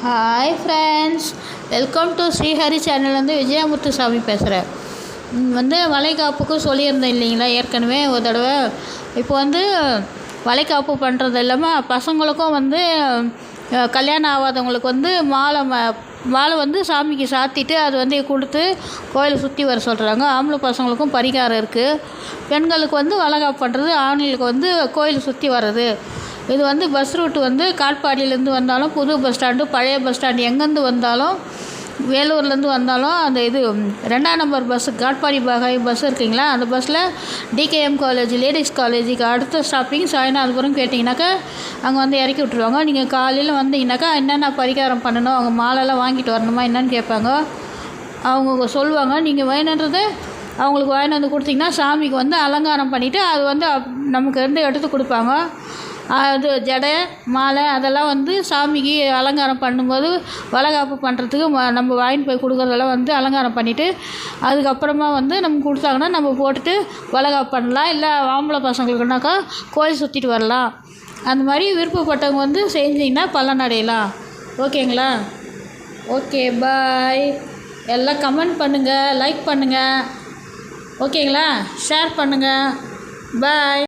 Hi friends, welcome to Srihari சேனல்லேருந்து விஜயமுத்து சாமி பேசுகிறேன். வளைகாப்புக்கும் சொல்லியிருந்தேன் இல்லைங்களா ஏற்கனவே ஒரு தடவை. இப்போ வளைகாப்பு பண்ணுறது இல்லாமல் பசங்களுக்கும் கல்யாணம் ஆகாதவங்களுக்கு மாலை சாமிக்கு சாத்திட்டு அது கொடுத்து கோயிலை சுற்றி வர சொல்கிறாங்க. ஆம்பளை பசங்களுக்கும் பரிகாரம் இருக்குது. பெண்களுக்கு வளைகாப்பு பண்ணுறது, ஆண்களுக்கு கோயிலை சுற்றி வர்றது. இது பஸ் ரூட்டு காட்பாடியிலேருந்து வந்தாலும், புது பஸ் ஸ்டாண்டு, பழைய பஸ் ஸ்டாண்டு எங்கேருந்து வந்தாலும், வேலூர்லேருந்து வந்தாலும் அந்த 2ஆம் நம்பர் பஸ்ஸு காட்பாடி பஸ் இருக்குங்களா, அந்த பஸ்ஸில் டிகேஎம் காலேஜ் லேடிஸ் காலேஜுக்கு அடுத்த ஸ்டாப்பிங் சாய்நாதபுரம் கேட்டிங்கனாக்கா அங்கே இறக்கி விட்ருவாங்க. நீங்கள் காலையில் வந்தீங்கன்னாக்கா என்னென்ன பரிகாரம் பண்ணணும், அவங்க மாலைலாம் வாங்கிட்டு வரணுமா என்னன்னு கேட்பாங்க. அவங்க சொல்லுவாங்க. நீங்கள் வேணுன்றதை அவங்களுக்கு வாங்கிட்டு கொடுத்தீங்கன்னா சாமிக்கு அலங்காரம் பண்ணிவிட்டு அது நமக்கு எடுத்து கொடுப்பாங்க. அது ஜடை மாலை அதெல்லாம் சாமிக்கு அலங்காரம் பண்ணும்போது வளைகாப்பு பண்ணுறதுக்கு நம்ம வாங்கிட்டு போய் கொடுக்குறதெல்லாம் அலங்காரம் பண்ணிவிட்டு அதுக்கப்புறமா நமக்கு கொடுத்தாங்கன்னா நம்ம போட்டுட்டு வளைகாப்பு பண்ணலாம். இல்லை ஆம்பளை பசங்களுக்குனாக்கா கோயில் சுற்றிட்டு வரலாம். அந்த மாதிரி விருப்பப்பட்டவங்க செஞ்சிங்கன்னா பலன் அடையலாம். ஓகேங்களா? ஓகே, பாய். எல்லாம் கமெண்ட் பண்ணுங்கள், லைக் பண்ணுங்கள். ஓகேங்களா? ஷேர் பண்ணுங்கள். பாய்.